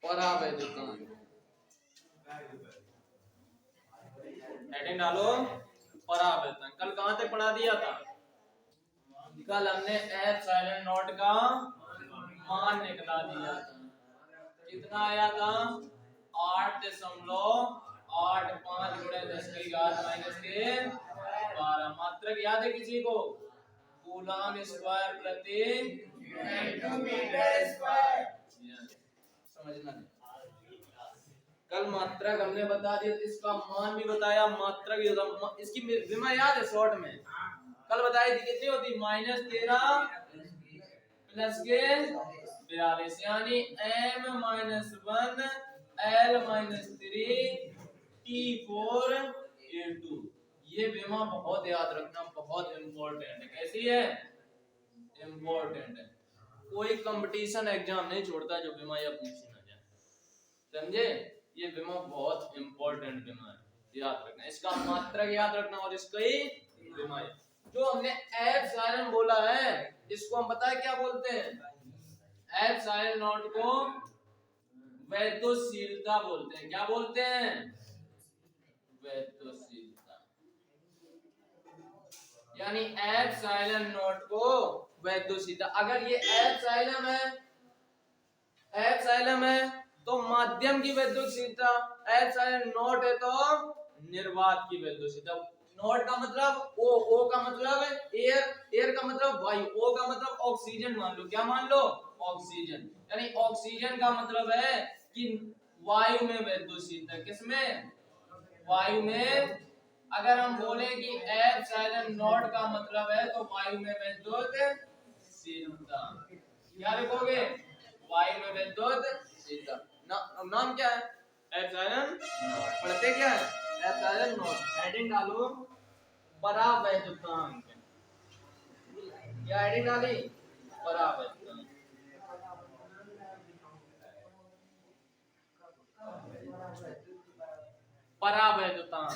परावैद्युतांक। Heading डालो परावैद्युतांक। कल कहां तक पढ़ा दिया था? कल हमने एप्सिलॉन नॉट का मान निकला दिया था। कितना आया था? 8.85 गुणे 10 की घात माइनस के 12। मात्रक याद है किसी को? कूलम स्क्वायर प्रति मीटर स्क्वायर। समझना नहीं। कल मात्रक हमने बता दिया, इसका मान भी बताया, मात्रक भी बताया। इसकी विमा याद है शॉर्ट में? कल बताई थी कितनी होती? -13 प्लस के 42, यानी m-1 l-3 T4A2। ये विमा बहुत याद रखना, बहुत इंपॉर्टेंट है। कैसी है? इंपॉर्टेंट है। कोई कंपटीशन एग्जाम नहीं छोड़ता जो विमा या पूछी ना जाए, समझे? ये विमा बहुत इंपॉर्टेंट विमा है, याद रखना। इसका मात्रक याद रखना और इसकी विमा। जो हमने एप्सिलॉन बोला है, इसको हम पता है क्या बोलते हैं? एप्सिलॉन नॉट को वैद्युशीलता बोलते हैं। क्या बोलते हैं? वैद्युशीलता। यानी एप्सिलॉन नॉट को वैद्युशीलता। अगर ये एप्सिलॉन है तो माध्यम की वैद्युशीलता, एप्सिलॉन नॉट है तो निर्वात की वैद्युशीलता। नॉट का मतलब ओ का मतलब एयर, एयर का मतलब वायु, ओ का मतलब ऑक्सीजन मान लो। क्या मान लो? ऑक्सीजन। यानी ऑक्सीजन का मतलब है कि वायु में वैद्युशीलता। किसमें? वायु में। अगर हम बोले कि एप्सिलॉन नॉट का मतलब है तो वायु में वैद्युशीलता, क्या लिखोगे? वायु में वैद्युशीलता। नाम क्या है? एप्सिलॉन। पढ़ते क्या है? Epsilon not. हेडिंग डालो परावैद्युतांक। क्या हेडिंग डाली? परावैद्युतांक। परावैद्युतांक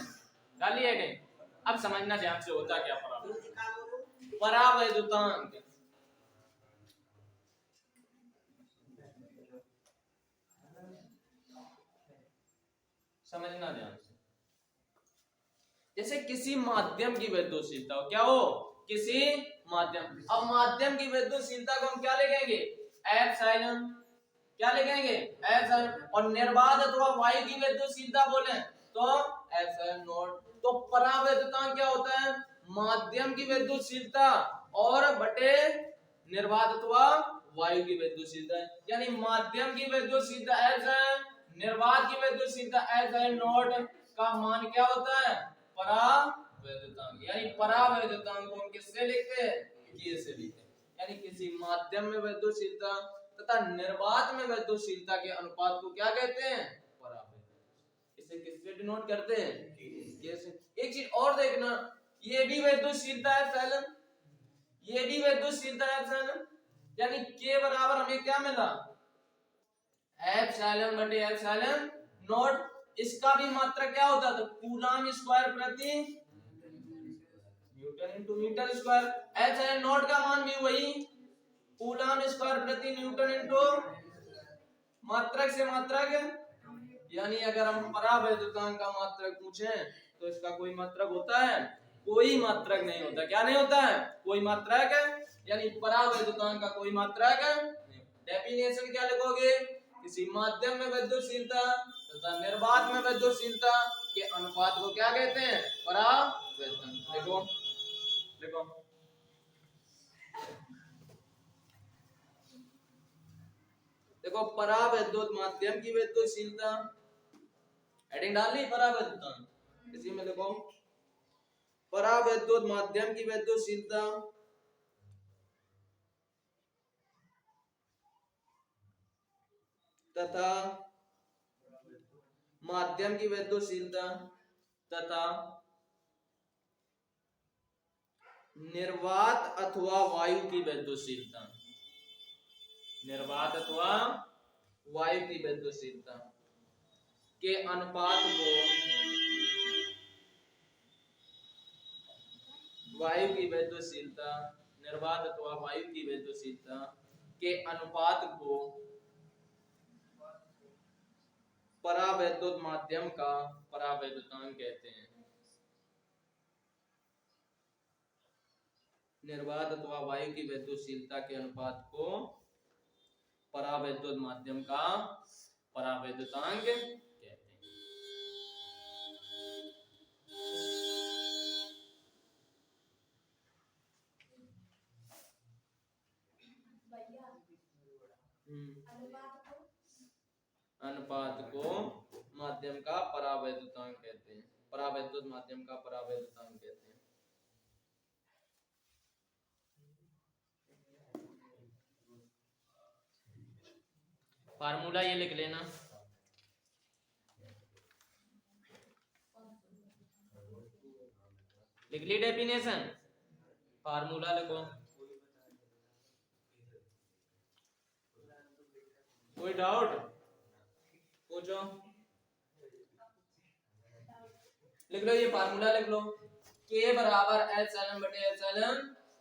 डाली हेडिंग। अब समझना ध्यान से, होता क्या परावैद्युतांक? समझना ध्यान से। जैसे किसी माध्यम की वैद्युशीलता हो, क्या हो? किसी माध्यम। अब माध्यम की वैद्युशीलता को हम क्या लिखेंगे? एप्सिलॉन। क्या लिखेंगे? एप्सिलॉन। और निर्वात अथवा वायु की वैद्युशीलता बोले तो एप्सिलॉन नॉट। तो परावैद्युतांक क्या होता है? माध्यम की वैद्युशीलता और बटे निर्वात अथवा वायु की वैद्युशीलता। यानी माध्यम की वैद्युशीलता एप्सिलॉन, निर्वात की वैद्युशीलता एप्सिलॉन नॉट का मान क्या होता है? परावैद्युतांक। यानी परावैद्युतांक को हम किससे लिखते हैं? के से लिखते हैं। यानी किसी माध्यम में वैद्युशीलता तथा निर्वात में वैद्युशीलता के अनुपात को क्या कहते हैं? परावैद्युतांक। इसे किससे डिनोट करते हैं? के से। एक चीज और देखना, ये भी वैद्युशीलता है एप्सिलॉन, ये भी वैद्युशीलता है एप्सिलॉन। यानी के बराबर हमें क्या मिला? एप्सिलॉन बटे एप्सिलॉन नॉट। इसका भी मात्रक क्या होता था? कूलम स्क्वायर प्रति newton into metre square. Epsilon naught का मान भी वही, कूलम स्क्वायर प्रति न्यूटन इनटू मात्रक से मात्रक। यानी अगर हम परावैद्युतांक का मात्रक पूछें तो इसका कोई मात्रक होता है? कोई मात्रक नहीं होता। क्या नहीं होता है? कोई मात्रक। यानी परावैद्युतांक का कोई मात्रक नहीं। डेफिनेशन क्या लिखोगे? किसी माध्यम में वैद्युशीलता तथा निर्वात में वैद्युशीलता के अनुपात को क्या कहते हैं? परावैद्युतांक। देखो देखो देखो परावैद्युत माध्यम की वैद्युशीलता। हेडिंग डाल ली परावैद्युतांक। इसी में देखो परावैद्युत माध्यम की वैद्युशीलता तथा माध्यम की वैद्युशीलता तथा निर्वात अथवा वायु की वैद्युशीलता, निर्वात अथवा वायु की वैद्युशीलता के अनुपात को, वायु की वैद्युशीलता, निर्वात अथवा वायु की वैद्युशीलता के अनुपात को परावैद्युत माध्यम का परावैद्युतांक कहते हैं। निर्वात अथवा वायु की वैद्युतशीलता के अनुपात को परावैद्युत माध्यम का परावैद्युतांक कहते हैं। अनुपात को माध्यम का परावैद्युतांक कहते हैं। परावैद्युत माध्यम का परावैद्युतांक कहते हैं। फार्मूला ये लिख लेना, लिख ली डेफिनेशन, फार्मूला लिखो। कोई डाउट पूछो, लिख लो ये फार्मूला लिख लो, K बराबर एप्सिलॉन बटे एप्सिलॉन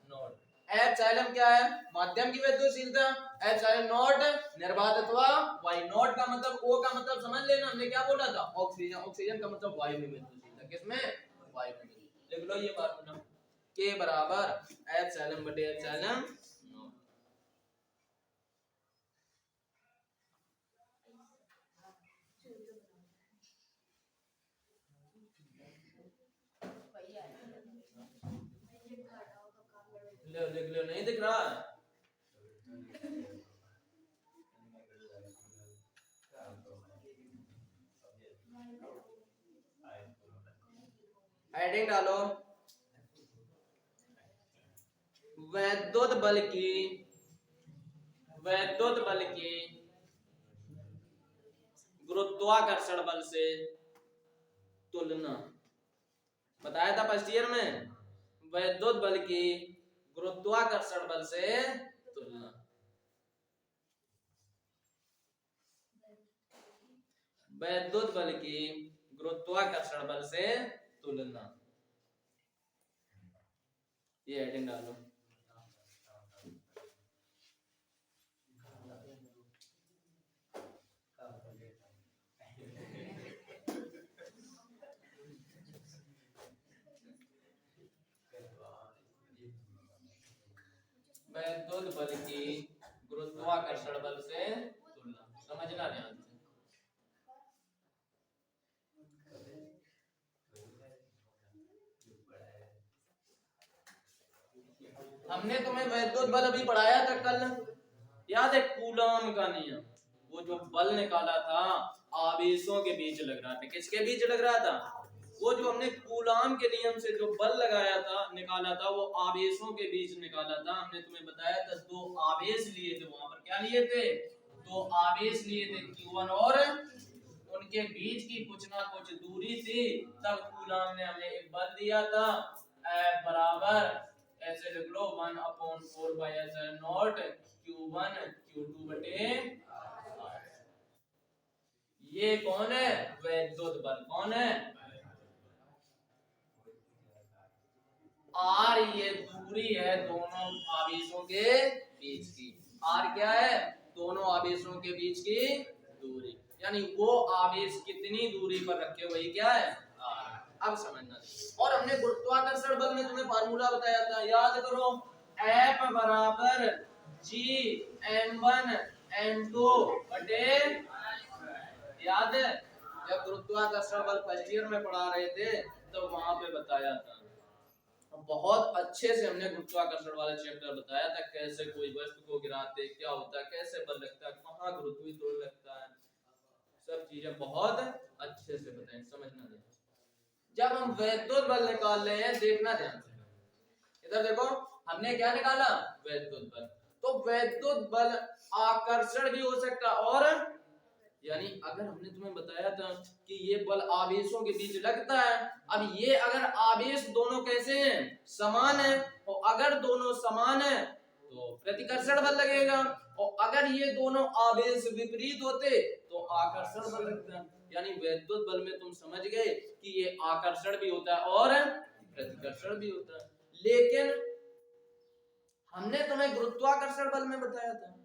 नॉट। एप्सिलॉन क्या है? माध्यम की वैद्युतशीलता। एप्सिलॉन नॉट निर्वात अथवा वायु। नॉट का मतलब, O का मतलब समझ लेना, हमने क्या बोला था? ऑक्सीजन। ऑक्सीजन का मतलब वायु में वैद्युतशीलता। किसमें? वायु में। लिख लो ये फार्मूला, K बराबर एप्सिलॉन बटे एप्सिलॉन नॉट। लिख लो, नहीं दिख रहा? हेडिंग डालो, वैद्युत बल की गुरुत्वाकर्षण बल से तुलना। बताया था फर्स्ट ईयर में, वैद्युत बल की गुरुत्वाकर्षण बल से तुलना। वैद्युत बल की गुरुत्वाकर्षण बल से तुलना, ये हेडिंग डालो। वैद्युत बल की गुरुत्वाकर्षण बल से तुलना, समझना ध्यान से। हमने तुम्हें वैद्युत बल अभी पढ़ाया था कल, याद है? कूलॉम का नियम, वो जो बल निकाला था आवेशों के बीच लग रहा था। किसके बीच लग रहा था? वो जो हमने कूलॉम के नियम से जो बल लगाया था, निकाला था, वो आवेशों के बीच निकाला था। हमने तुम्हें बताया था 2 आवेश लिए थे वहां पर। क्या लिए थे? 2 आवेश लिए थे, Q1 और उनके बीच की कुछ ना कुछ दूरी थी। तब कूलॉम ने हमें एक बल दिया था, F बराबर, ऐसे लिख लो, 1/4 Q1 Q2 बटे। ये कौन है? वैद्युत बल। कौन है? R ये दूरी है दोनों आवेशों के बीच की। R क्या है? दोनों आवेशों के बीच की दूरी, यानी वो आवेश कितनी दूरी पर रखे, वही क्या है? R। अब समझना। और हमने गुरुत्वाकर्षण बल में तुम्हें फार्मूला बताया था, याद करो, F बराबर G m1 m2 बटे। याद है? जब गुरुत्वाकर्षण बल फर्स्ट ईयर में पढ़ा रहे थे तो वहां पे बताया था, बहुत अच्छे से हमने गुरुत्वाकर्षण वाला चैप्टर बताया था, कैसे कोई वस्तु को गिराते क्या होता है, कैसे बल लगता है, कहाँ गुरुत्वाकर्षण लगता है, सब चीजें बहुत अच्छे से बताएं, समझना ध्यान। जब हम वैद्युत बल निकाल रहे हैं, देखना ध्यान से, इधर देखो, हमने क्या निकाला? वैद्युत बल। तो वैद्युत बल आकर्षण भी हो सकता, और यानी अगर हमने तुम्हें बताया था कि ये बल आवेशों के बीच लगता है, अब ये अगर आवेश दोनों कैसे हैं? समान है, और अगर दोनों समान है तो प्रतिकर्षण बल लगेगा, और अगर ये दोनों आवेश विपरीत होते तो आकर्षण बल लगता। यानी वैद्युत बल में तुम समझ गए कि ये आकर्षण भी होता है और प्रतिकर्षण भी होता है। लेकिन हमने तुम्हें गुरुत्वाकर्षण बल में बताया था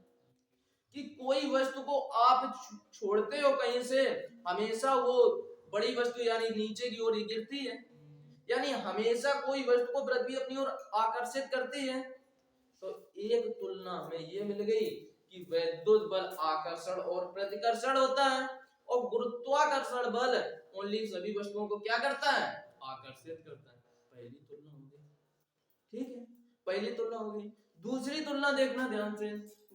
कि कोई वस्तु को आप छोड़ते हो कहीं से, हमेशा वो बड़ी वस्तु यानी नीचे की ओर गिरती है, यानी हमेशा कोई वस्तु को पृथ्वी अपनी ओर आकर्षित करती है। तो एक तुलना हमें ये मिल गई कि वैद्युत बल आकर्षण और प्रतिकर्षण होता है, और गुरुत्वाकर्षण बल ओनली सभी वस्तुओं को क्या करता है, आकर्षित करता है। पहली तुलना हो गई, ठीक है, पहली तुलना हो गई। दूसरी तुलना देखना ध्यान से,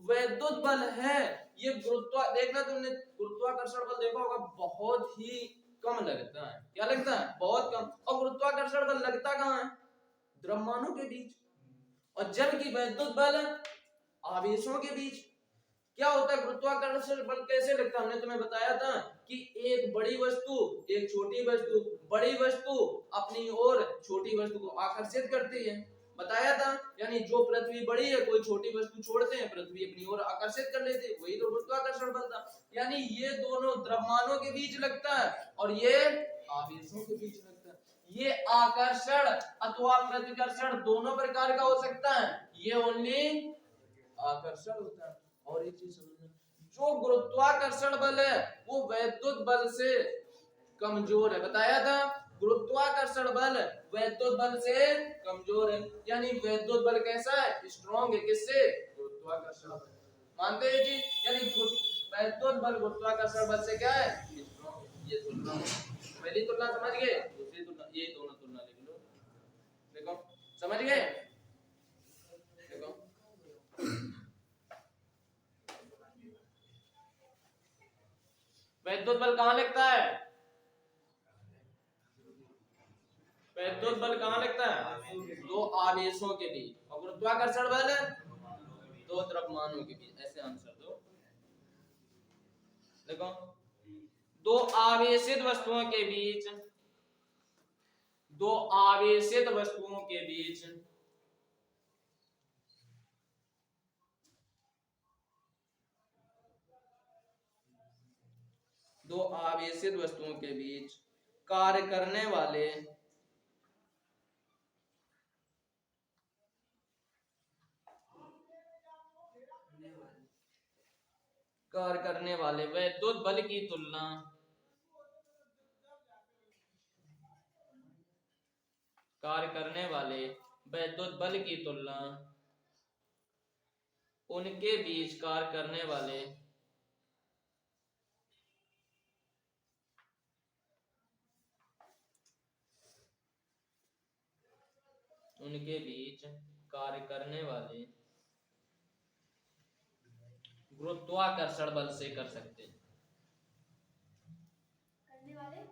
वैद्युत बल है ये देखना तुमने गुरुत्वाकर्षण बल देखा होगा, बहुत ही कम लगता है, क्या लगता है, बहुत कम। और गुरुत्वाकर्षण बल लगता कहाँ है, द्रव्यमानों के बीच, और जबकि वैद्युत बल आवेशों के बीच। क्या होता है गुरुत्वाकर्षण बल कैसे लगता है, हमने तुम्हें बताया था कि एक बड़ी वस्तु एक छोटी वस्तु, बड़ी वस्तु अपनी ओर छोटी वस्तु को आकर्षित करती है, बताया था। यानी जो पृथ्वी बड़ी है कोई छोटी वस्तु छोड़ते हैं, पृथ्वी अपनी ओर आकर्षित कर लेती है, वही तो गुरुत्वाकर्षण बल था। यानी ये दोनों द्रव्यमानों के बीच लगता है और ये आवेशों के बीच लगता है। ये आकर्षण अथवा प्रतिकर्षण दोनों प्रकार का हो सकता है, ये ओनली आकर्षण होता है। और एक चीज समझना, जो गुरुत्वाकर्षण बल है वो वैद्युत बल से कमजोर है, बताया था, गुरुत्वाकर्षण बल वैद्युत बल से कमजोर है। यानी वैद्युत बल कैसा है, स्ट्रॉन्ग है, किससे, गुरुत्वाकर्षण बल, मानते हैं जी। यानी वैद्युत बल गुरुत्वाकर्षण बल से क्या है, स्ट्रॉन्ग है। ये तुलना, पहली तुलना समझ गए, दूसरी तुलना, ये दोनों तुलना लिख लो, देखो समझ गए, देखो वैद्युत बल कहां लगता है, वैद्युत बल कहां लगता है, दो आवेशों के बीच, और गुरुत्वाकर्षण बल दो द्रव्यमानों के बीच। ऐसे आंसर दो, देखो दो आवेशित वस्तुओं के बीच, दो आवेशित वस्तुओं के बीच दो आवेशित वस्तुओं के बीच कार्य करने वाले वैद्युत बल की तुलना कार्य करने वाले वैद्युत बल की तुलना उनके बीच कार्य करने वाले उनके बीच कार्य करने वाले गुरुत्वाकर्षण बल से कर सकते हैं, करने वाले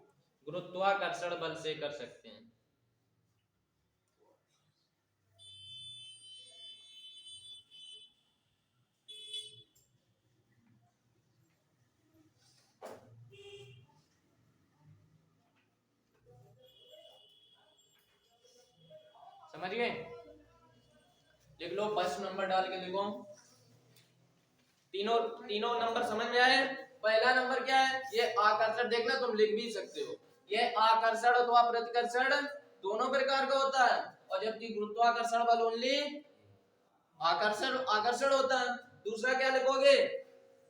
गुरुत्वाकर्षण बल से कर सकते हैं। समझ गए, लिख लो, फर्स्ट नंबर डाल के लिखो, तीनों तीनों नंबर समझ में आए। पहला नंबर क्या है, ये आकर्षण, देखना तुम लिख भी सकते हो, ये आकर्षण अथवा प्रतिकर्षण दोनों प्रकार का होता है, और जबकि गुरुत्वाकर्षण बल ओनली आकर्षण आकर्षण होता है। दूसरा क्या लिखोगे,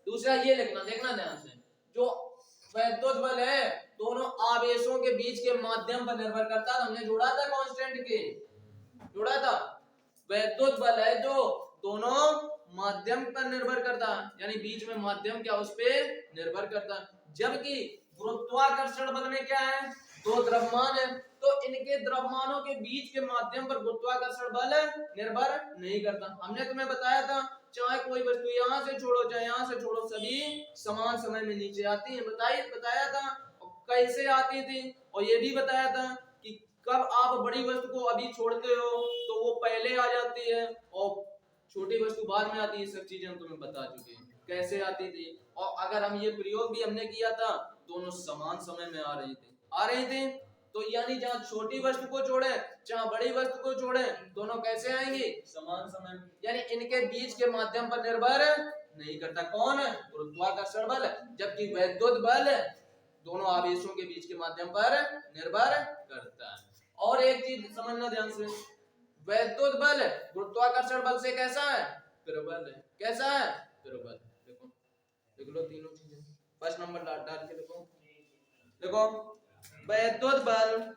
दूसरा ये लिखना, देखना ध्यान से, जो वैद्युत बल है दोनों आवेशों के बीच के माध्यम पर निर्भर करता है, हमने जोड़ा था कांस्टेंट के, जोड़ा था, वैद्युत बल है जो दोनों माध्यम पर निर्भर करता है, यानी बीच में माध्यम क्या उस पे निर्भर करता है। जबकि गुरुत्वाकर्षण बल में क्या है, दो द्रव्यमान है, तो इनके द्रव्यमानों के बीच के माध्यम पर गुरुत्वाकर्षण बल निर्भर नहीं करता। हमने तुम्हें बताया था चाहे कोई वस्तु यहाँ से छोड़ो चाहे यहाँ से छोड़ो, सभी समान समय में नीचे आती है, बताया था, कैसे आती थी, और ये भी बताया था कि कब आप बड़ी वस्तु को अभी छोड़ते हो तो वो पहले आ जाती है और छोटी वस्तु बाद में आती है। सब चीजें हम तुम्हें बता चुके हैं कैसे आती थी, और अगर हम ये प्रयोग भी हमने किया था, दोनों समान समय में आ रही थी। तो यानी जहाँ छोटी वस्तु को छोड़े जहाँ बड़ी वस्तु को छोड़े, दोनों कैसे आएंगी, समान समय, यानी इनके बीच के माध्यम पर निर्भर नहीं करता, कौन, गुरुत्वाकर्षण बल, जबकि वैद्युत बल दोनों आवेशों के बीच के माध्यम पर निर्भर करता है। और एक चीज समझना ध्यान से, वैद्युत बल गुरुत्वाकर्षण बल से कैसा है, प्रबल है, कैसा है, प्रबल। देखो लिख लो तीनों चीजें। फर्स्ट नंबर डाल के लिखो। देखो वैद्युत बल,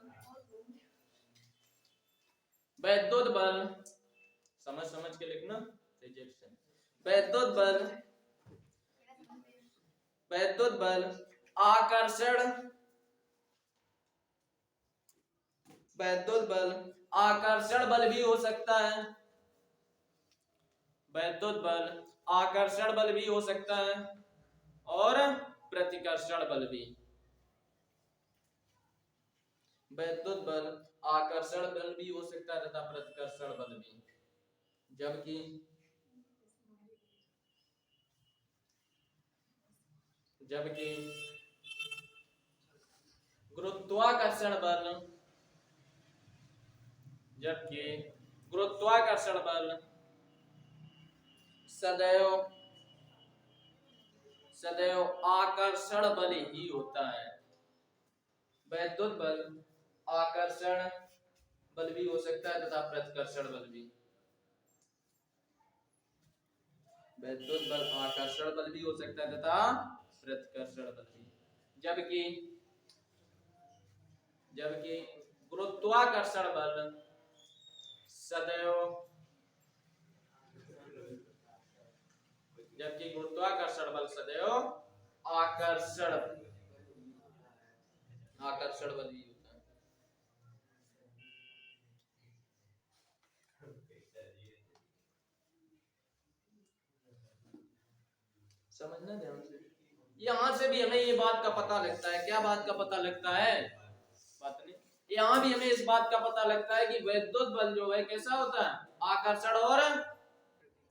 वैद्युत बल समझ समझ के लिखना। रिजेक्शन। वैद्युत बल, वैद्युत बल आकर्षण, वैद्युत बल आकर्षण बल भी हो सकता है, वैद्युत बल आकर्षण बल भी हो सकता है और प्रतिकर्षण बल भी। वैद्युत बल आकर्षण बल भी हो सकता है तथा प्रतिकर्षण बल भी। जबकि गुरुत्वाकर्षण बल, जबकि गुरुत्वाकर्षण बल सदैव सदैव आकर्षण बल ही होता है। वैद्युत बल आकर्षण बल भी हो सकता है तथा प्रतिकर्षण बल भी। वैद्युत बल आकर्षण बल भी हो सकता है तथा प्रतिकर्षण बल भी। जबकि जबकि गुरुत्वाकर्षण बल सदैव जबकि गुरुत्वाकर्षण बल सदैव आकर्षण आकर्षण बल ही होता है। समझना ध्यान से। यहां से भी हमें ये बात का पता लगता है, क्या बात का पता लगता है, बात नहीं, यहां भी हमें इस बात का पता लगता है कि वैद्युत बल जो है कैसा होता है, आकर्षण और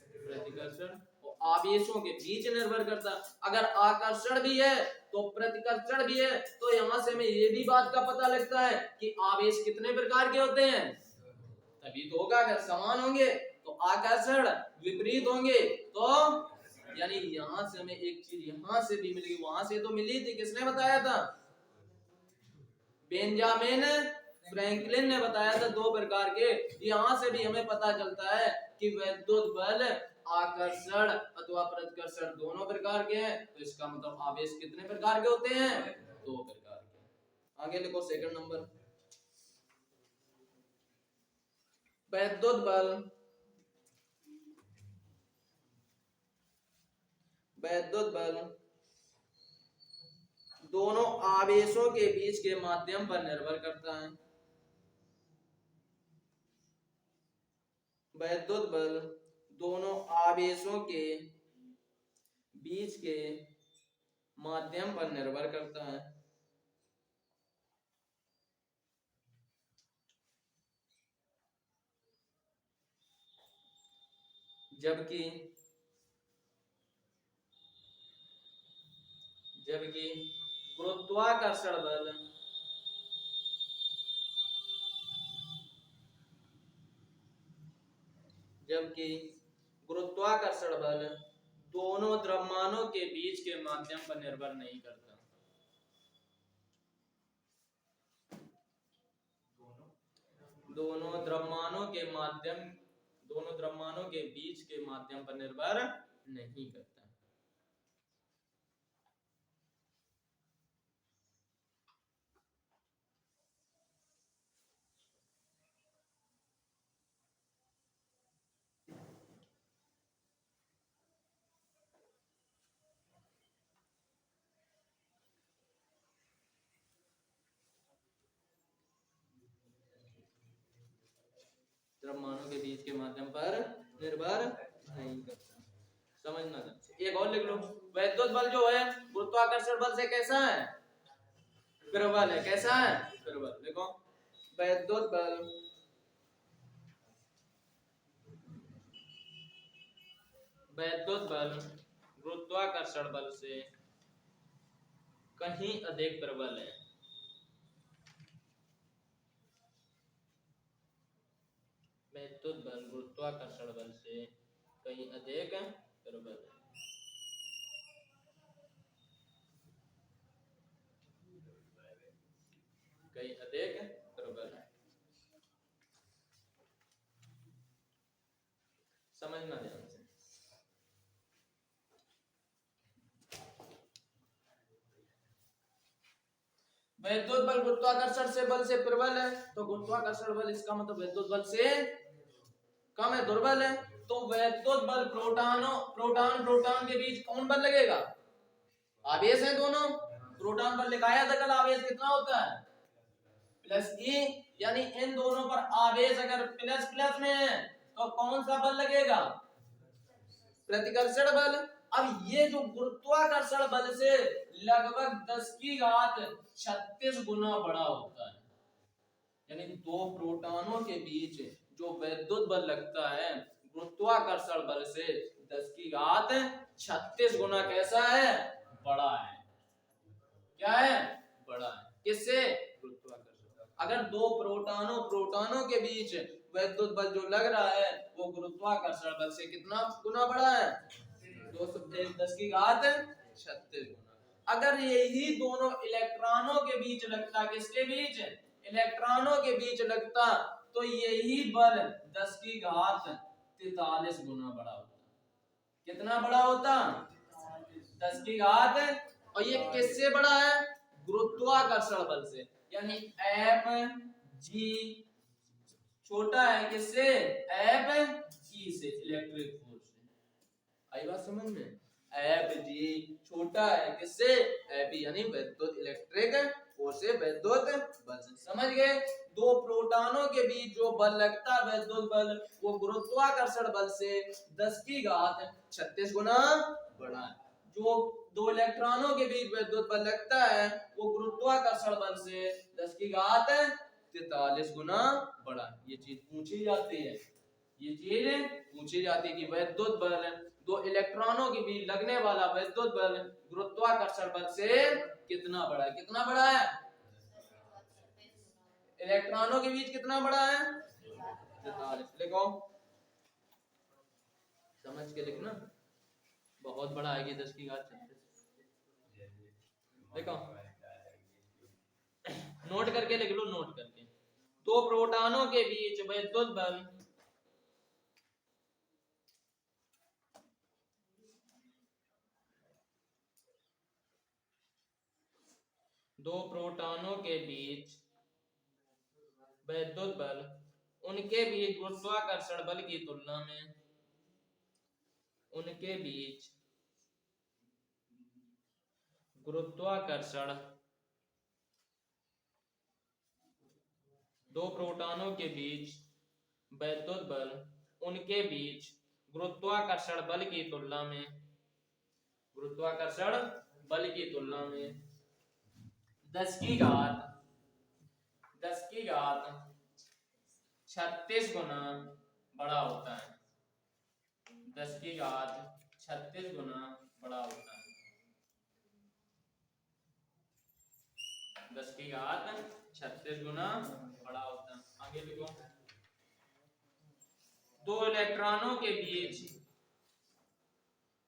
प्रतिकर्षण और आवेशों के बीच निर्भर करता है। अगर आकर्षण भी है तो प्रतिकर्षण भी है, तो यहां से हमें ये भी बात का पता लगता है कि आवेश कितने प्रकार के होते हैं, तभी तो होगा। अगर समान होंगे तो आकर्षण, विपरीत होंगे तो, यानी यहां से हमें एक चीज यहां से भी मिलेगी, वहां से तो मिली थी, किसने बताया था, बेंजामिन फ्रैंकलिन ने बताया था दो प्रकार के। यहां से भी हमें पता चलता है कि वैद्युत बल आकर्षण अथवा प्रतिकर्षण दोनों प्रकार के हैं, तो इसका मतलब आवेश कितने प्रकार के होते हैं, दो प्रकार के। आगे लिखो सेकंड नंबर। वैद्युत बल, वैद्युत बल दोनों आवेशों के बीच के माध्यम पर निर्भर करता है। वैद्युत बल दोनों आवेशों के बीच के माध्यम पर निर्भर करता है। जबकि जबकि गुरुत्वाकर्षण बल जबकि गुरुत्वाकर्षण बल दोनों द्रव्यमानों के बीच के माध्यम पर निर्भर नहीं करता। दोनों द्रव्यमानों के बीच के माध्यम पर निर्भर नहीं करता। द्रव्यमानों के बीच के माध्यम पर निर्भर नहीं करता। समझना। एक और लिख लो। वैद्युत बल जो है गुरुत्वाकर्षण बल से कैसा है, प्रबल है। कैसा है, प्रबल। देखो वैद्युत बल गुरुत्वाकर्षण बल से कहीं अधिक प्रबल है। वैद्युत बल गुरुत्वाकर्षण बल से कहीं अधिक प्रबल है। कहीं अधिक प्रबल है। समझना ध्यान से। वैद्युत बल गुरुत्वाकर्षण से बल से प्रबल है, तो गुरुत्वाकर्षण बल इसका मतलब वैद्युत बल से कम है, दुर्बल है। तो वैद्युत बल प्रोटॉन प्रोटॉन के बीच कौन बल लगेगा? आवेश है दोनों। प्रोटॉन पर लिखाया था कल, आवेश कितना होता है? प्लस ई, यानी इन दोनों पर आवेश अगर प्लस प्लस में है तो कौन सा बल लगेगा? प्रतिकर्षण बल। अब ये जो गुरुत्वाकर्षण बल से लगभग 10 की घात 36 गुना बड़ा होता है। यानी दो प्रोटॉनों के बीच जो वैद्युत बल लगता है गुरुत्वाकर्षण बल से 10 की घात 36 गुना कैसा है? बड़ा है। क्या है? बड़ा है। किससे? गुरुत्वाकर्षण। अगर दो प्रोटॉनों के बीच वैद्युत बल जो लग रहा है वो गुरुत्वाकर्षण बल से कितना गुना बड़ा है? 10 की घात 36 गुना। अगर यही दोनों इलेक्ट्रॉनों के बीच लगता, किसके बीच? इलेक्ट्रॉनों के बीच लगता, तो यही बल 10 की घात 43 गुना बड़ा होता। कितना बड़ा होता? 10 की घात। और ये किससे बड़ा है? गुरुत्वाकर्षण बल से। यानी एफ जी छोटा है किससे? एफ जी से, इलेक्ट्रिक फोर्स से। आई बात समझ में? एफ जी छोटा है किससे? एफ यानी वैद्युत इलेक्ट्रिक फोर्स से, वैद्युत बल से। समझ गए? दो प्रोटॉनों के बीच जो बल लगता है वैद्युत बल, वो गुरुत्वाकर्षण बल से 10 की घात 36 गुना बड़ा है। जो दो इलेक्ट्रॉनों के बीच वैद्युत बल लगता है वो गुरुत्वाकर्षण बल से 10 की घात 43 गुना बड़ा है। ये चीज पूछी जाती है, ये चीज पूछी जाती है कि वैद्युत बल, दो इलेक्ट्रॉनों के बीच लगने वाला वैद्युत बल गुरुत्वाकर्षण बल से कितना बड़ा है? कितना बड़ा है? इलेक्ट्रॉनों के बीच कितना बड़ा है? 43। लिखो, समझ के लिखना, बहुत बड़ा आएगी 10 की घात 36। देखो नोट करके लिख लो, नोट करके। दो प्रोटॉनों के बीच वैद्युत बल दो प्रोटॉनों के बीच वैद्युत बल उनके बीच गुरुत्वाकर्षण बल की तुलना में, उनके बीच गुरुत्वाकर्षण, दो प्रोटॉनों के बीच वैद्युत बल उनके बीच गुरुत्वाकर्षण बल की तुलना में, गुरुत्वाकर्षण बल की तुलना में 10 की घात 36 गुना बड़ा होता है। 10 की घात 36 गुना बड़ा होता है। 10 की घात 36 गुना बड़ा होता है। आगे लिखो, दो इलेक्ट्रॉनों के बीच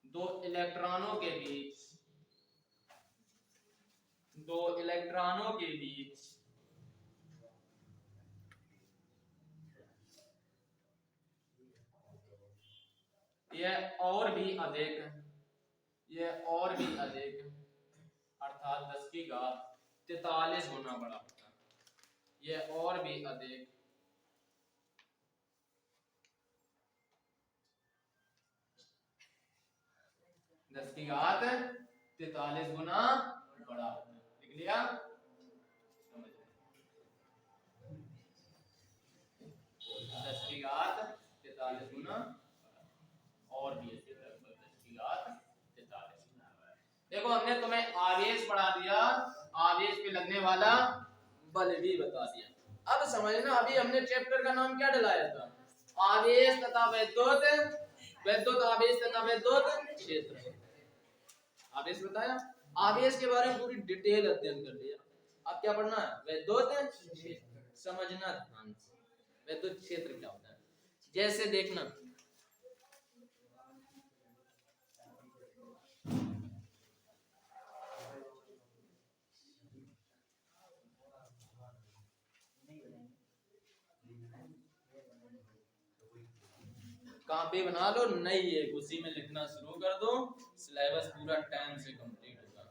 दो इलेक्ट्रॉनों के बीच दो इलेक्ट्रॉनों के बीच यह और भी अधिक अर्थात 10 की घात 43 गुना बड़ा होता है। यह और भी अधिक 10 की घात 43 गुना बड़ा होता है। लिख लिया? 10 की घात 43 गुना और भी 10 की घात 43। देखो हमने तुम्हें आवेश पढ़ा दिया, आवेश पे लगने वाला बल भी बता दिया। अब समझना, अभी हमने चैप्टर का नाम क्या डलाया था? आवेश तथा वैद्युत, वैद्युत आवेश तथा वैद्युत क्षेत्र। आवेश बताया, आवेश के बारे में पूरी डिटेल अध्ययन कर लिया। अब क्या पढ़ना है? वैद्युत क्षेत्र। समझना ध्यान से, वैद्युत क्षेत्र क्या होता है। जैसे देखना, कॉपी बना लो नई है, उसी में लिखना शुरू कर दो, सिलेबस पूरा टाइम से कंप्लीट होगा।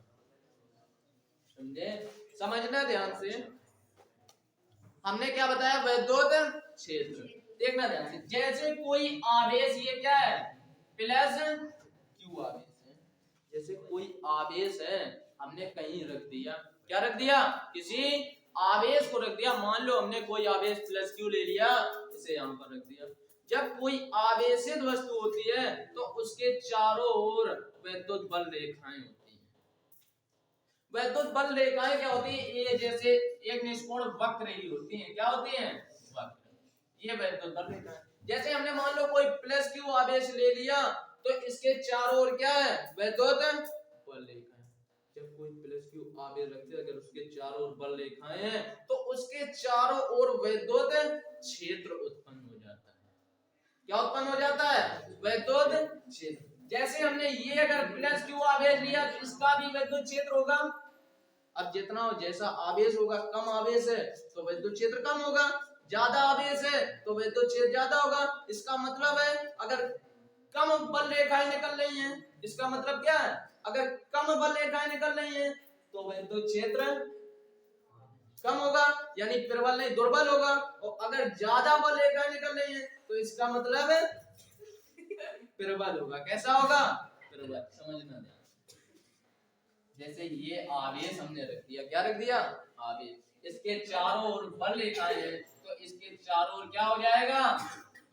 समझे? समझना ध्यान से। हमने क्या बताया? वैद्युत क्षेत्र। देखना ध्यान से, जैसे कोई आवेश, ये क्या है? प्लस क्यू आवेश है। जैसे कोई आवेश है, हमने कहीं रख दिया, क्या रख दिया? किसी आवेश को रख दिया। मान लो हमने कोई आवेश प्लस क्यू ले लिया, इसे यहाँ पर रख दिया। जब कोई आवेशित वस्तु होती है तो उसके चारों ओर वैद्युत बल रेखाएं होती हैं। वैद्युत बल रेखाएं क्या होती है? ये जैसे एक निष्कोण वक्र ही होती हैं। क्या होती हैं? वक्र। ये वैद्युत बल रेखाएं। जैसे हमने मान लो कोई प्लस क्यू आवेश ले लिया तो इसके चारों ओर क्या है? वैद्युत बल रेखाएं। जब कोई प्लस क्यू आवेश रखते हैं, अगर उसके चारों ओर बल रेखाएं हैं तो उसके चारों ओर वैद्युत क्षेत्र उत्पन्न हो जाता है। क्या उत्पन्न हो जाता है? वैद्युत क्षेत्र। जैसे हमने ये अगर प्लस क्यू आवेश लिया तो इसका भी वैद्युत क्षेत्र होगा। अब जितना जैसा आवेश होगा, कम आवेश है तो विद्युत क्षेत्र कम होगा, ज्यादा आवेश है तो विद्युत क्षेत्र ज्यादा होगा। इसका मतलब है अगर कम बल रेखाएं निकल रही हैं, इसका मतलब क्या है? अगर कम बल रेखाएं निकल रही हैं तो विद्युत क्षेत्र कम होगा, यानी प्रबल नहीं दुर्बल होगा। और अगर ज्यादा बल रेखाएं निकल रही हैं तो इसका मतलब है प्रबल होगा। कैसा होगा? प्रबल। समझना ध्यान। जैसे ये आवेश हमने रख दिया, क्या रख दिया? आवेश। इसके चारों ओर बल रेखाएं हैं तो इसके चारों ओर क्या हो जाएगा?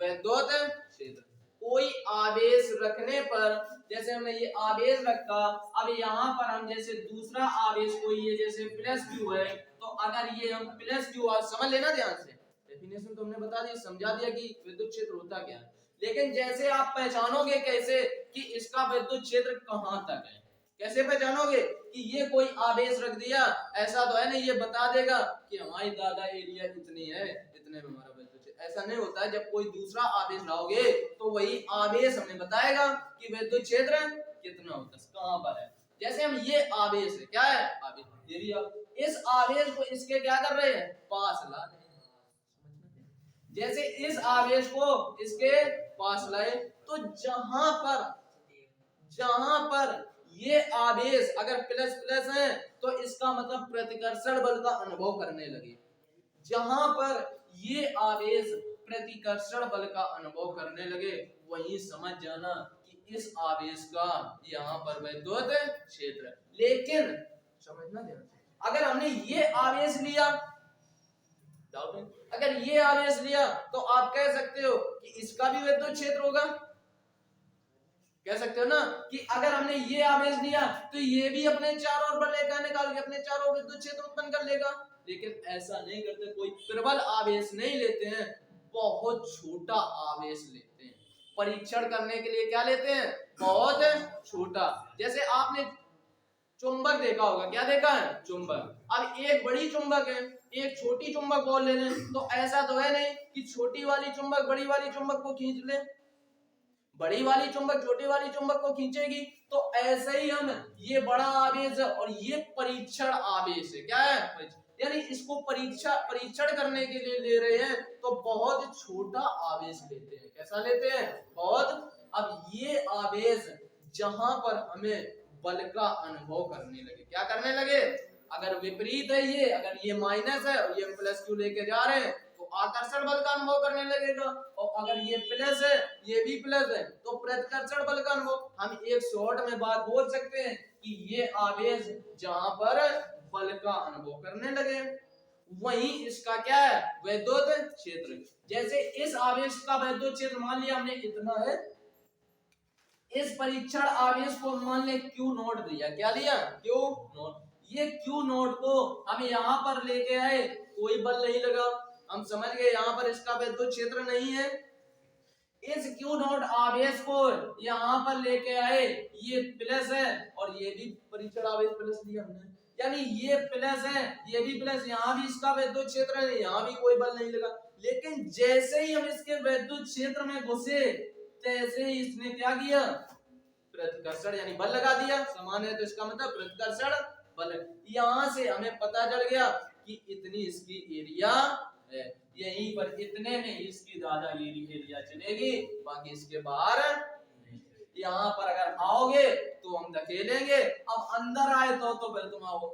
वैद्युत क्षेत्र। कोई आवेश रखने पर, जैसे हमने ये आवेश रखा, अब यहाँ पर हम जैसे दूसरा आवेश कोई ये जैसे प्लस क्यू है, तो अगर ये हम प्लस क्यू, समझ लेना ध्यान से, डेफिनेशन तो हमने बता दी, समझा दिया कि विद्युत क्षेत्र होता क्या है। लेकिन जैसे आप पहचानोगे कैसे कि इसका विद्युत क्षेत्र कहाँ तक है? कैसे पहचानोगे कि ये कोई आवेश रख दिया, ऐसा तो है नहीं ये बता देगा कि हमारी दादा एरिया इतनी है, इतने में हमारा विद्युत क्षेत्र। ऐसा नहीं होता है। जब कोई दूसरा आवेश लाओगे तो वही आवेश हमें बताएगा कि विद्युत क्षेत्र कितना होता है, कहां पर है। जैसे हम ये आवेश है, क्या है? आवेश एरिया। इस आवेश को इसके क्या कर रहे हैं? पास ला रहे हैं। जैसे इस आवेश को इसके पास लाए तो जहां पर ये आवेश अगर प्लस प्लस है तो इसका मतलब प्रतिकर्षण बल का अनुभव करने लगे। जहां पर ये आवेश प्रतिकर्षण बल का अनुभव करने लगे, वहीं समझ जाना कि इस आवेश का यहाँ पर वैद्युत क्षेत्र है। लेकिन समझना ध्यान से, अगर हमने ये आवेश लिया, अगर ये आवेश लिया तो आप कह सकते हो कि इसका भी विद्युत क्षेत्र होगा। कह सकते हो ना कि अगर हमने ये आवेश लिया तो ये भी अपने चारों ओर बल रेखा निकाल के अपने चारों ओर विद्युत क्षेत्र उत्पन्न कर लेगा। लेकिन ऐसा नहीं करते। कोई प्रबल आवेश नहीं लेते हैं, बहुत छोटा आवेश लेते हैं। परीक्षण करने के लिए क्या लेते हैं? बहुत छोटा। जैसे आपने चुंबक देखा होगा, क्या देखा है? चुंबक। अब एक बड़ी चुंबक है, एक छोटी चुंबक बॉल ले लें, तो ऐसा तो है नहीं कि छोटी वाली चुंबक बड़ी वाली चुंबक को खींच ले, बड़ी वाली चुंबक छोटी वाली चुंबक को खींचेगी। तो ऐसे ही हम ये बड़ा आवेश है और ये परीक्षण आवेश है। क्या है? यानी इसको परीक्षण करने के लिए ले रहे हैं तो बहुत छोटा आवेश लेते हैं। कैसा लेते हैं? बहुत। अब ये आवेश जहां पर हमें बल का अनुभव करने लगे, क्या करने लगे? अगर विपरीत है ये, अगर ये माइनस है और ये प्लस क्यू लेके जा रहे हैं तो आकर्षण बल का अनुभव करने लगेगा। और अगर ये प्लस है, ये भी प्लस है, तो प्रतिकर्षण बल का अनुभव। हम एक शॉर्ट में बात बोल सकते हैं कि ये आवेश जहां पर बल का अनुभव करने लगे, वहीं इसका क्या है? वैद्युत क्षेत्र। जैसे इस आवेश का वैद्युत क्षेत्र मान लिया हमने इतना है, इस परीक्षण आवेश को मान ले क्यू नोट दिया। क्या लिया? Q note. ये क्यू नोट को हम यहाँ पर लेके आए, कोई बल नहीं लगा, हम समझ गए यहाँ पर इसका वैद्युत क्षेत्र नहीं है। इस क्यू नोट आवेश को यहाँ पर लेके आए, ये प्लस है और ये भी परीक्षण आवेश प्लस लिया हमने, यानी ये प्लस है ये भी प्लस, यहाँ भी इसका वैद्युत क्षेत्र है, यहाँ भी कोई बल नहीं लगा। लेकिन जैसे ही हम इसके वैद्युत क्षेत्र में घुसे, तैसे ही इसने क्या किया? प्रतिकर्षण यानी बल लगा दिया। समान है तो इसका मतलब प्रतिकर्षण बल। यहाँ से हमें पता चल गया कि इतनी इसकी एरिया है, यहीं पर इतने में इसकी ज्यादा एरिया चलेगी, बाकी इसके बाहर। यहाँ पर अगर आओगे तो हम धकेलेंगे, अब अंदर आए तो फिर तुम आओ,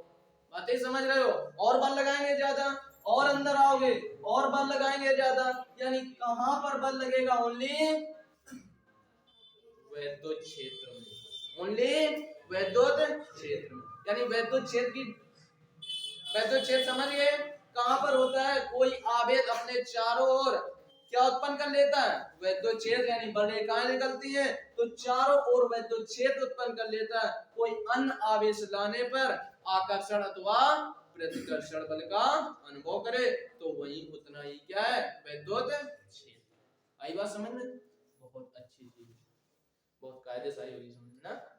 बातें समझ रहे हो? और बल लगाएंगे ज्यादा, और अंदर आओगे, और बल लगाएंगे ज्यादा, यानी कहां पर बल लगेगा? ओनली वैद्युत क्षेत्र में, ओनली वैद्युत क्षेत्र में। यानी वैद्युत क्षेत्र की, वैद्युत क्षेत्र समझ गए कहां पर होता है? कोई आवेश अपने चारों ओर क्या उत्पन्न कर लेता है? वैद्युत क्षेत्र, यानी बल रेखाएं निकलती हैं तो चारों ओर वैद्युत क्षेत्र उत्पन्न कर लेता है। कोई अन्य आवेश लाने पर आकर्षण अथवा प्रतिकर्षण बल का अनुभव करे तो वही उतना ही क्या है? वैद्युत क्षेत्र। आई बात समझ में? बहुत अच्छी चीज, बहुत कायदे से आई होगी समझना।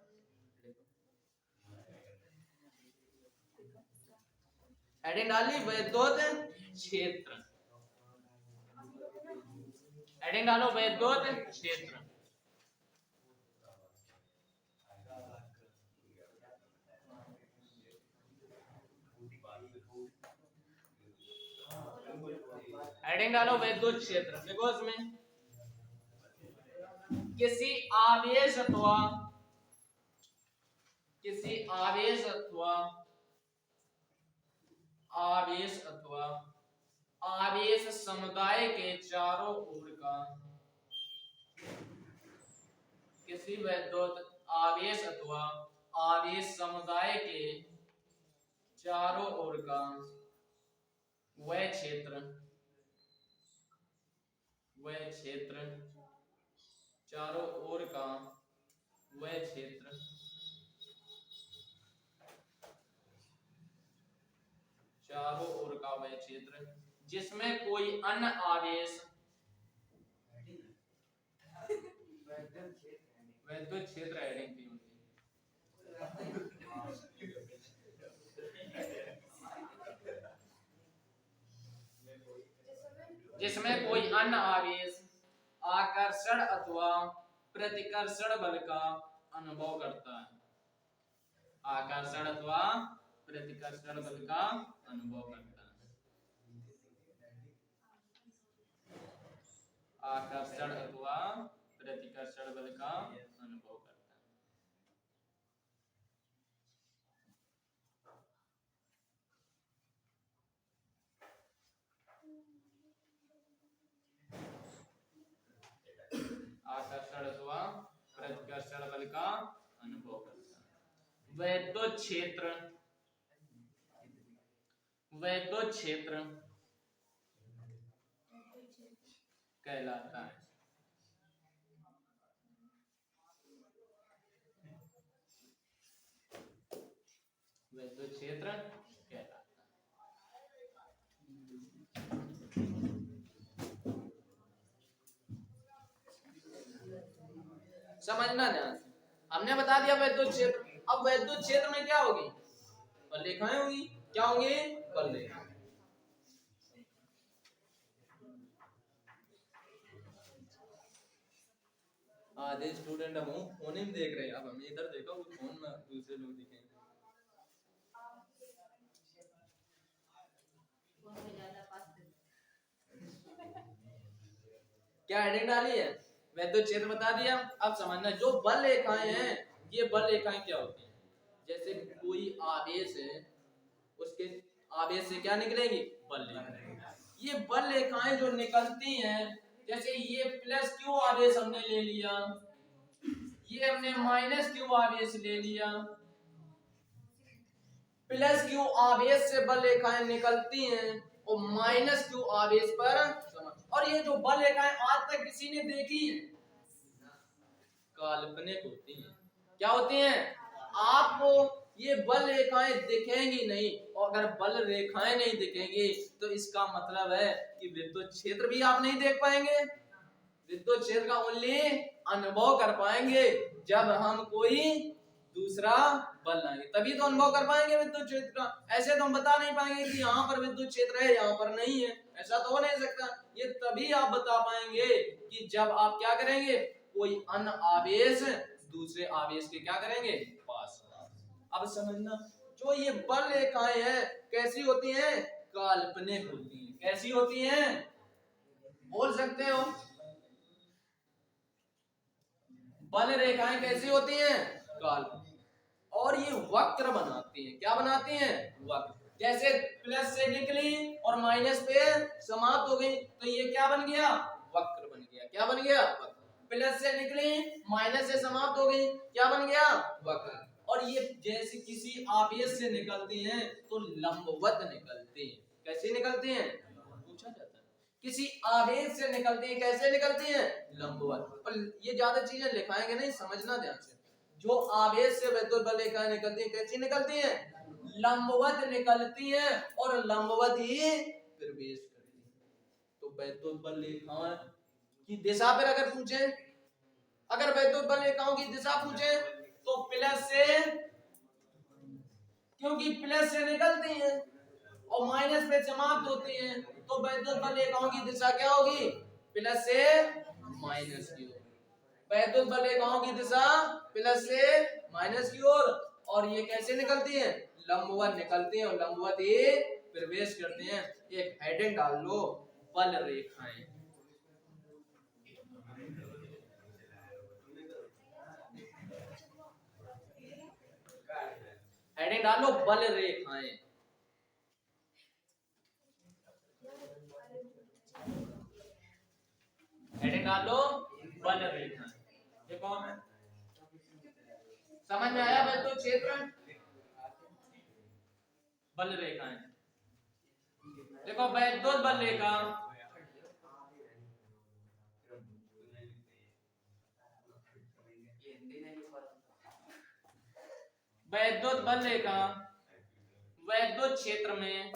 हेडिंग डाली वैद्युत क्षेत्र, हेडिंग डालो वैद्युत क्षेत्र। हेडिंग डालो वैद्युत क्षेत्र। देखो इसमें किसी आवेश अथवा, किसी आवेश अथवा, आवेश अथवा आवेश समुदाय के चारों ओर का, किसी वैद्युत आवेश अथवा आवेश समुदाय के चारों ओर का वह क्षेत्र, वह क्षेत्र, चारों ओर का वह क्षेत्र चारों ओर का वह क्षेत्र जिसमें कोई अन्य आवेश, वैद्युत क्षेत्र हेडिंग थी उनकी, जिसमें कोई अन्य आवेश आकर्षण अथवा प्रतिकर्षण बल का अनुभव करता है, आकर्षण अथवा प्रतिकर्षण बल का अनुभव करता है, आकर्षण अथवा प्रतिकर्षण बल का अनुभव करता है। आकर्षण अथवा प्रतिकर्षण बल का अनुभव करता है। वैद्युत क्षेत्र, वैद्युत क्षेत्र कहलाता है, वैद्युत क्षेत्र कहलाता है। समझना ध्यान से, हमने बता दिया वैद्युत क्षेत्र। अब वैद्युत क्षेत्र में क्या होगी? बल रेखाएं होगी। क्या होंगी? बल रेखाएं। आधे स्टूडेंट हम फोन में देख रहे हैं, अब हमने इधर देखा वो फोन में दूसरे लोग दिखे। क्या हेडिंग डाली है? वैद्युत क्षेत्र बता दिया। अब समझना जो बल रेखाएं हैं, ये बल रेखाएं क्या होती हैं? जैसे कोई आवेश है, उसके आवेश से क्या निकलेंगी? बल रेखाएं। ये बल रेखाएं जो निकलती हैं, जैसे ये प्लस क्यू आवेश हमने ले लिया, ये हमने माइनस क्यू आवेश ले लिया, प्लस क्यू आवेश से बल रेखाएं निकलती हैं और माइनस क्यू आवेश पर, और ये जो बल रेखाएं आज तक किसी ने देखी है? काल्पनिक होती हैं। क्या होती हैं? आपको ये बल रेखाएं दिखेंगी नहीं, और अगर बल रेखाएं नहीं दिखेंगी तो इसका मतलब है कि विद्युत क्षेत्र भी आप नहीं देख पाएंगे। विद्युत क्षेत्र का ओनली अनुभव कर पाएंगे जब हम कोई दूसरा बल लाएंगे, तभी तो अनुभव कर पाएंगे विद्युत क्षेत्र का। ऐसे तो हम बता नहीं पाएंगे कि यहाँ पर विद्युत क्षेत्र है, यहाँ पर नहीं है, ऐसा तो हो नहीं सकता। ये तभी आप बता पाएंगे कि जब आप क्या करेंगे? कोई अन्य आवेश दूसरे आवेश के क्या करेंगे? पास। अब समझना, जो ये बल रेखाएं हैं कैसी होती हैं? काल्पनिक होती हैं। कैसी होती हैं? बोल सकते हो? बल रेखाएं कैसी होती हैं? काल्पनिक। और ये वक्र बनाती हैं। क्या बनाती हैं? वक्र। जैसे प्लस से निकली और माइनस पे समाप्त हो गई तो ये क्या बन गया? वक्र बन गया। क्या बन गया? वक्र। प्लस से निकली माइनस से समाप्त हो गई, क्या बन गया? वक्र। और ये जैसे किसी आवेश से निकलती हैं तो लंबवत निकलती हैं। कैसे निकलती हैं? पूछा जाता है। किसी आवेश से निकलती हैं, कैसे निकलती हैं? लंबवत। और ये ज्यादा चीजें लिखाएंगे नहीं, समझना ध्यान से। जो आवेश से वैद्युत बल रेखाएं निकलती हैं, कैसी निकलती हैं? लंबवत निकलती हैं और लंबवत ही प्रवेश करती हैं। तो वैद्युत बल रेखाओं की दिशा पर अगर पूछे, अगर वैद्युत बल रेखाओं की दिशा पूछे तो प्लस से, क्योंकि प्लस से निकलती हैं और माइनस पे समाप्त होती हैं तो वैद्युत बल रेखाओं की दिशा क्या होगी? प्लस से माइनस की ओर। वैद्युत बल रेखाओं की दिशा प्लस से माइनस की ओर। और ये कैसे निकलती हैं? लंबवत निकलती हैं और लंबवत ही प्रवेश करते हैं। एक हेडिंग डाल लो, बल रेखाएं। हेडिंग डाल लो, बल रेखाएं। हेडिंग डाल लो, बल रेखाएं। देखो समझ में आया? वैद्युत क्षेत्र, बल रेखाएं। देखो वैद्युत बल रेखा, वैद्युत बल रेखा वैद्युत क्षेत्र में,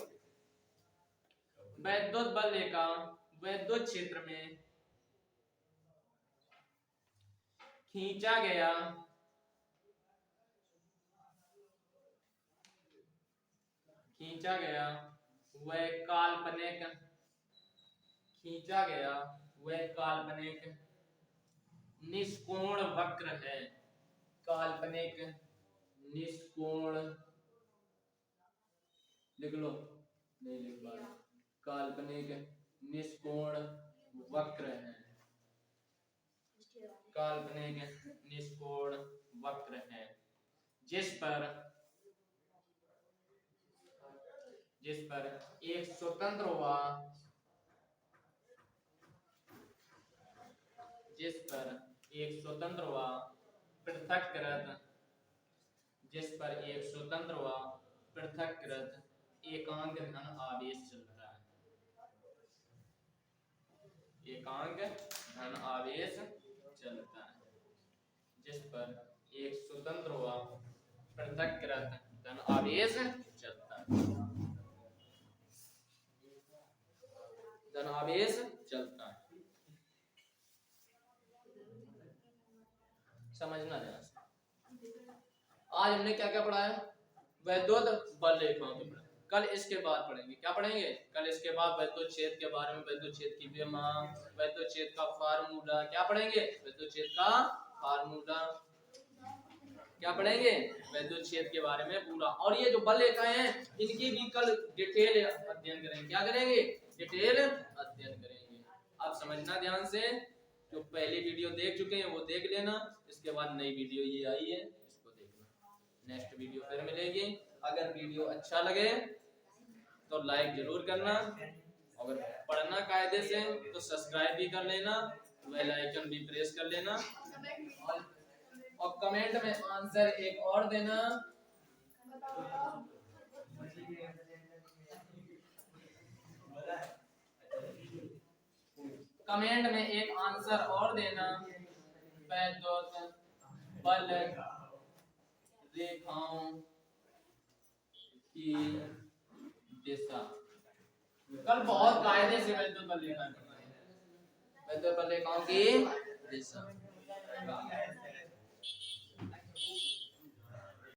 वैद्युत बल रेखा वैद्युत क्षेत्र में खींचा गया वह काल्पनिक, खींचा गया वह काल्पनिक निष्कोण वक्र है। काल्पनिक निष्कोण, लिख लो, नहीं लिख पा रहे। काल्पनिक निष्कोण वक्र है। काल्पनिक निष्कोण वक्र है जिस पर एक स्वतंत्र व पृथक्कृत एकांक धन आवेश चलता है। एकांक धन आवेश चलता है जिस पर एक स्वतंत्र व पृथक्कृत धन आवेश चलता है। धन आवेश चलता है। समझना ध्यान से। आज हमने क्या क्या पढ़ा है? वैद्युत बल रेखाओं के बारे में। कल इसके बाद पढ़ेंगे, क्या पढ़ेंगे? कल इसके बाद वैद्युत क्षेत्र के बारे में, वैद्युत क्षेत्र की विमा, वैद्युत क्षेत्र का फार्मूला, क्या पढ़ेंगे? वैद्युत क्षेत्र का फार्मूला, क्या पढ़ेंगे? वैद्युत क्षेत्र के बारे में पूरा। और ये जो बल रेखाएं हैं इनकी भी कल डिटेल अध्ययन करेंगे। क्या करेंगे? डिटेल अध्ययन करेंगे। आप समझना ध्यान से। जो पहली वीडियो देख चुके हैं वो देख लेना, इसके बाद नई वीडियो ये आई है, इसको देखना। नेक्स्ट वीडियो फिर मिलेगी। अगर वीडियो अच्छा लगे तो लाइक जरूर करना, अगर पढ़ना कायदे से तो सब्सक्राइब भी कर लेना, बेल आइकन भी प्रेस कर लेना और कमेंट में आंसर एक और देना। कमेंट में एक आंसर और देना, वैद्युत बल रेखाओं की दिशा। कल बहुत कायदे से वैद्युत बल रेखाओं की दिशा।